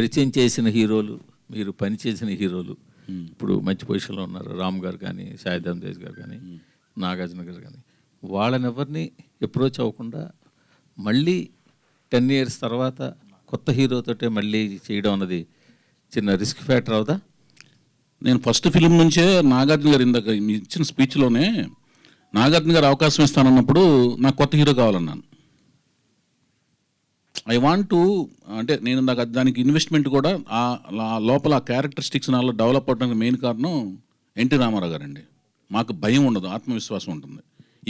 పరిచయం చేసిన హీరోలు, మీరు పనిచేసిన హీరోలు ఇప్పుడు మంచి పొజిషన్లో ఉన్నారు. రామ్ గారు కానీ, సాయిధరం తేజ్ గారు కానీ, నాగార్జున గారు కానీ, వాళ్ళని ఎవరిని అప్రోచ్ అవ్వకుండా మళ్ళీ 10 years తర్వాత కొత్త హీరోతోటే మళ్ళీ చేయడం అన్నది చిన్న రిస్క్ ఫ్యాక్టర్ అవుదా? నేను ఫస్ట్ ఫిలిం నుంచే నాగార్జున గారు ఇందాక ఇచ్చిన స్పీచ్లోనే నాగార్జున గారు అవకాశం ఇస్తానన్నప్పుడు నాకు కొత్త హీరో కావాలన్నాను. ఐ వాంట్ టు, అంటే నేను దానికి ఇన్వెస్ట్మెంట్ కూడా లోపల ఆ క్యారెక్టరిస్టిక్స్ నాలో డెవలప్ అవడానికి మెయిన్ కారణం ఎన్టీ రామారావు గారండి. మాకు భయం ఉండదు, ఆత్మవిశ్వాసం ఉంటుంది.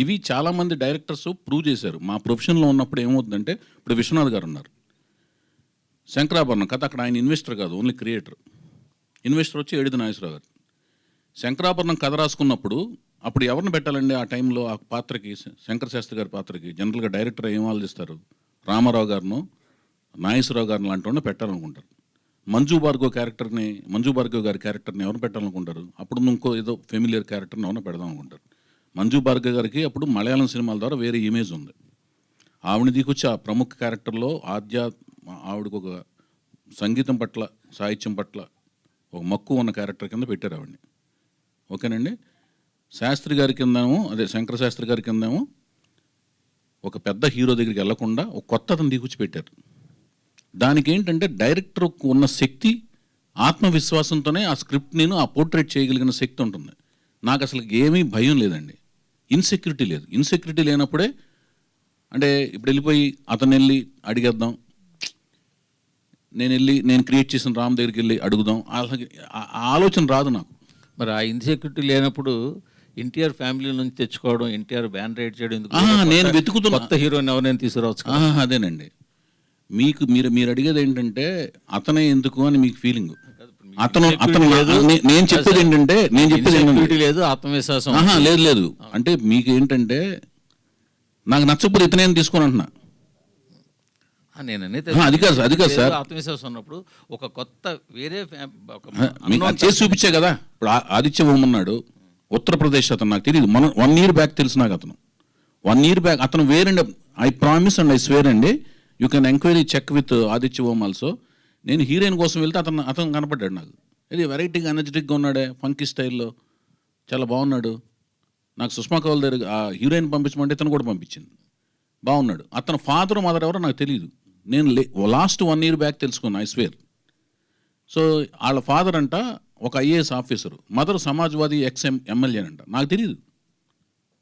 ఇవి చాలామంది డైరెక్టర్స్ ప్రూవ్ చేశారు. మా ప్రొఫెషన్లో ఉన్నప్పుడు ఏమవుతుందంటే, ఇప్పుడు విశ్వనాథ్ గారు ఉన్నారు, శంకరాభరణం కథ, అక్కడ ఆయన ఇన్వెస్టర్ కాదు, ఓన్లీ క్రియేటర్. ఇన్వెస్టర్ వచ్చి ఏడిది నాగేశ్వరరావు గారు. శంకరాభరణం కథ రాసుకున్నప్పుడు అప్పుడు ఎవరిని పెట్టాలండి ఆ టైంలో ఆ పాత్రకి, శంకర శాస్త్రి గారి పాత్రకి జనరల్గా డైరెక్టర్ ఏం ఆలోచిస్తారు, రామారావు గారిను, నాగేశ్వరరావు గారిని లాంటి వాడిని పెట్టాలనుకుంటారు. మంజు భార్గవ్ గారి క్యారెక్టర్ని ఎవరు పెట్టాలనుకుంటారు, అప్పుడు ఇంకో ఏదో ఫెమిలియర్ క్యారెక్టర్ని ఎవరిని పెడదాం అనుకుంటారు. మంజు భార్గవ్ గారికి అప్పుడు మలయాళం సినిమాల ద్వారా వేరే ఇమేజ్ ఉంది. ఆవిడని దిగొచ్చి ఆ ప్రముఖ క్యారెక్టర్లో ఆవిడకు ఒక సంగీతం పట్ల, సాహిత్యం పట్ల ఒక మక్కువ ఉన్న క్యారెక్టర్ కింద పెట్టారు ఆవిడని. ఓకేనండి. శాస్త్రి గారి కిందేమో, అదే శంకర శాస్త్రి గారి కిందేమో ఒక పెద్ద హీరో దగ్గరికి వెళ్లకుండా ఒక కొత్త అతను దిగుచ్చి పెట్టారు. దానికి ఏంటంటే డైరెక్టర్కు ఉన్న శక్తి, ఆత్మవిశ్వాసంతోనే ఆ స్క్రిప్ట్ నేను ఆ పోర్ట్రేట్ చేయగలిగిన శక్తి ఉంటుంది. నాకు అసలు ఏమీ భయం లేదండి, ఇన్సెక్యూరిటీ లేదు. ఇన్సెక్యూరిటీ లేనప్పుడే, అంటే ఇప్పుడు వెళ్ళిపోయి అతను వెళ్ళి అడిగేద్దాం, నేను క్రియేట్ చేసిన రామ్ దగ్గరికి వెళ్ళి అడుగుదాం, అలాగే ఆలోచన రాదు నాకు. మరి ఆ ఇన్సెక్యూరిటీ లేనప్పుడు ఎన్టీఆర్ ఫ్యామిలీ నుంచి తెచ్చుకోవడం, ఎన్టీఆర్ బ్యాన్ రైడ్ చేయడం ఎందుకు? నేను వెతుకుతున్న కొత్త హీరోని ఎవరైనా తీసుకురావచ్చు. అదేనండి, మీరు అడిగేది ఏంటంటే అతనే ఎందుకు అని మీకు ఫీలింగ్. నేను చెప్పేది ఏంటంటే లేదు, ఆత్మవిశ్వాసం లేదు. అంటే మీకు ఏంటంటే నాకు నచ్చకపోతే ఇతనే తీసుకొని అంటున్నా. అది కాదు సార్, ఆత్మవిశ్వాసం ఉన్నప్పుడు ఒక కొత్త వేరే చేసి చూపించే కదా. ఇప్పుడు ఆదిత్య ఓం ఉన్నాడు, ఉత్తరప్రదేశ్ అతను, నాకు తెలియదు, 1 year బ్యాక్ తెలుసు నాకు. అతను 1 year బ్యాక్ అతను వేరండి. I promise and I swear అండి, you can enquiry check with Aditya Om also. నేను హీరోయిన్ కోసం వెళ్తే అతను కనపడ్డాడు నాకు. ఇది వెరైటీగా ఎనర్జెటిక్గా ఉన్నాడే, ఫంకీ స్టైల్లో చాలా బాగున్నాడు. నాకు సుష్మా కౌల్ దగ్గర ఆ హీరోయిన్ పంపించమంటే ఇతను కూడా పంపించింది, బాగున్నాడు. అతను ఫాదర్ మదర్ ఎవరో నాకు తెలియదు. నేను లాస్ట్ 1 year బ్యాక్ తెలుసుకున్నా, ఐ స్వేర్. సో వాళ్ళ ఫాదర్ అంట ఒక IAS officer, mother Samajwadi MLA అంట, నాకు తెలియదు.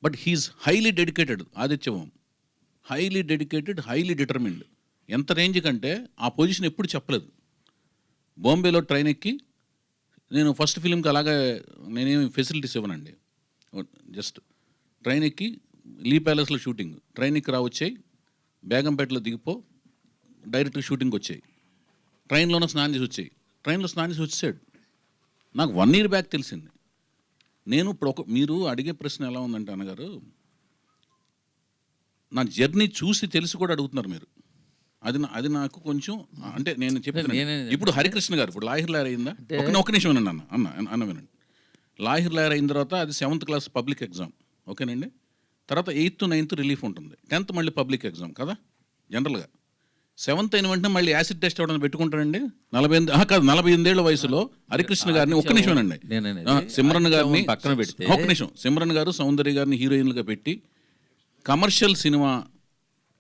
But he's highly dedicated. Aditya Om highly dedicated, highly determined. ఎంత రేంజ్ కంటే ఆ పొజిషన్ ఎప్పుడు చెప్పలేదు. బాంబేలో ట్రైన్ ఎక్కి, నేను ఫస్ట్ ఫిలింకి అలాగే నేనేమి ఫెసిలిటీస్ ఇవ్వనండి, జస్ట్ ట్రైన్ ఎక్కి లీ ప్యాలెస్లో షూటింగ్, ట్రైన్ ఎక్కి వచ్చాయి, బేగంపేటలో దిగిపో, డైరెక్ట్గా షూటింగ్కి వచ్చాయి, ట్రైన్లోనే స్నానం చేసి వచ్చాయి, ట్రైన్లో స్నానం చేసి వచ్చాడు. నాకు 1 year బ్యాక్ తెలిసింది. నేను ఇప్పుడు మీరు అడిగే ప్రశ్న ఎలా ఉందంటే అన్నగారు, నా జర్నీ చూసి తెలిసి కూడా అడుగుతున్నారు మీరు. అది నాకు కొంచెం, అంటే నేను చెప్తాను. ఇప్పుడు హరికృష్ణ గారు ఇప్పుడు లాహిర్ లాయర్ అయిందా, ఒక నిమిషం వినండి అన్న వినండి. లాహిర్ లాయర్ అయిన తర్వాత అది 7th class పబ్లిక్ ఎగ్జామ్, ఓకేనండి. తర్వాత 8th 9th రిలీఫ్ ఉంటుంది, 10th మళ్ళీ పబ్లిక్ ఎగ్జామ్ కదా జనరల్గా. 7th అయిన వెంటనే మళ్ళీ యాసిడ్ టెస్ట్ అవ్వడం పెట్టుకుంటారండి. 48 ఏళ్ల వయసులో హరికృష్ణ గారిని, ఒక్క నిమిషం అండి, సిమ్రన్ గారిని పక్కన పెడితే, ఒక్క నిమిషం, సిమ్రన్ గారు సౌందర్య గారిని హీరోయిన్లుగా పెట్టి, కమర్షియల్ సినిమా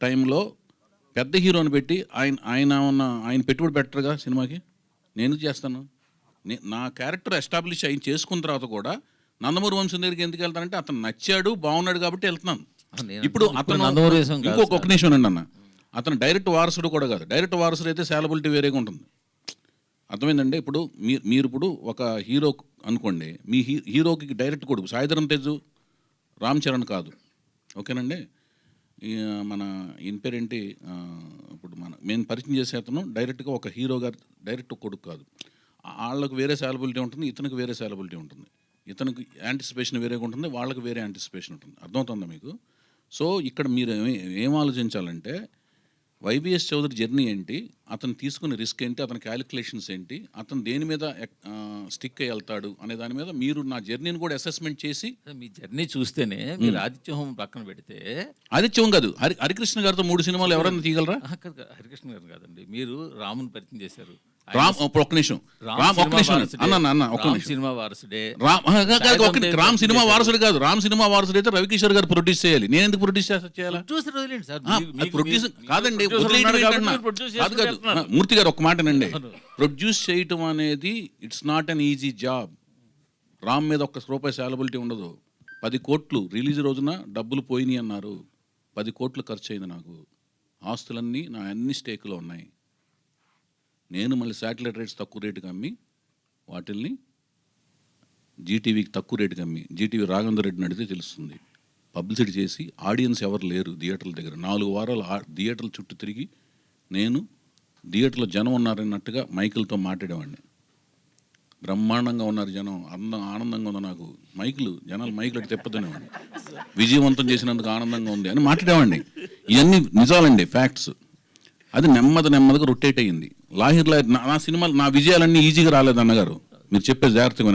టైంలో పెద్ద హీరోని పెట్టి ఆయన పెట్టుబడి పెట్టరుగా సినిమాకి. నేను చేస్తాను, నా క్యారెక్టర్ ఎస్టాబ్లిష్ అయిన చేసుకున్న తర్వాత కూడా నందమూరి వంశం దగ్గరికి ఎందుకు వెళ్తానంటే అతను నచ్చాడు, బాగున్నాడు కాబట్టి వెళ్తున్నాను. ఇప్పుడు అతను ఇంకొక నిమిషం అండి అన్న, అతను డైరెక్ట్ వారసుడు కూడా కాదు. డైరెక్ట్ వారసుడు అయితే శాలబిలిటీ వేరేగా ఉంటుంది, అర్థమైందండి. ఇప్పుడు మీరు ఇప్పుడు ఒక హీరో అనుకోండి, మీ హీరోకి డైరెక్ట్ కొడుకు సాయిధరం తేజు, రామ్ చరణ్ కాదు, ఓకేనండి. మన ఈయన పేరేంటి, ఇప్పుడు మేము పరిచయం చేసే అతను డైరెక్ట్గా ఒక హీరో గారు డైరెక్ట్ కొడుకు కాదు. వాళ్ళకు వేరే శాలబిలిటీ ఉంటుంది, ఇతనికి వేరే శాలబిలిటీ ఉంటుంది, ఇతనికి యాంటిసిపేషన్ వేరేగా ఉంటుంది, వాళ్ళకి వేరే యాంటిసిపేషన్ ఉంటుంది. అర్థమవుతుందా మీకు? సో ఇక్కడ మీరు ఏం ఆలోచించాలంటే, YBS చౌదరి జర్నీ ఏంటి, అతను తీసుకునే రిస్క్ ఏంటి, అతని క్యాలిక్యులేషన్స్ ఏంటి, అతను దేని మీద స్టిక్ అయ్యి వెళ్తాడు అనే దాని మీద మీరు నా జర్నీని కూడా అసెస్మెంట్ చేసి. మీ జర్నీ చూస్తేనే మీరు ఆదిత్య హోమ్ పక్కన పెడితే, ఆదిత్య హోమ్ కాదు, హరికృష్ణ గారితో 3 సినిమాలు ఎవరైనా తీయగలరా? హరికృష్ణ గారు కాదండి, మీరు రాముని పరిచయం చేశారు, రామ్ ఒక్క నిమిషం అన్న ఒక్క నిమిషం సినిమా వారసుడే. రామ్ సినిమా వారసుడు కాదు. రామ్ సినిమా వారసుడు అయితే రవికిషోర్ గారు ప్రొడ్యూస్ చేయాలి. నేను ఎందుకు ప్రొడ్యూస్ చేయాలి? ప్రొడ్యూసర్ వదిలేండి సార్. ప్రొడ్యూస్ కాదండి, కాదు కాదు మూర్తి గారు ఒక్క మాటనండి. ప్రొడ్యూస్ చేయటం అనేది it's not an easy job. Ram మీద ఒక్క రూపాయి సాలబిలిటీ ఉండదు. 10 కోట్లు రిలీజ్ రోజున డబ్బులు పోయినాయి అన్నారు. 10 కోట్లు ఖర్చు అయింది నాకు. ఆస్తులన్నీ నా అన్ని స్టేకులో ఉన్నాయి. నేను మళ్ళీ శాటిలైట్ రేట్స్ తక్కువ రేటుకి అమ్మి వాటిల్ని జీటీవీకి తక్కువ రేటుకి అమ్మి, జీటీవీ రాఘవేంద్ర రెడ్డిని అడిగితే తెలుస్తుంది, పబ్లిసిటీ చేసి ఆడియన్స్ ఎవరు లేరు థియేటర్ల దగ్గర 4 వారాలు థియేటర్ల చుట్టూ తిరిగి నేను థియేటర్లో జనం ఉన్నారన్నట్టుగా మైకులతో మాట్లాడేవాడిని. బ్రహ్మాండంగా ఉన్నారు జనం, ఆనందంగా ఉంది నాకు. జనాలు మైకులు అటు తిప్పదనేవాడిని. విజయవంతం చేసినందుకు ఆనందంగా ఉంది అని మాట్లాడేవాడిని. ఇవన్నీ నిజాలండి, ఫ్యాక్ట్స్. అది నెమ్మదిగా రొటేట్ అయ్యింది. లాహిర్ నా సినిమాలు, నా విజయాలన్నీ ఈజీగా రాలేదు అన్నగారు. మీరు చెప్పే జాగ్రత్తగా వినండి.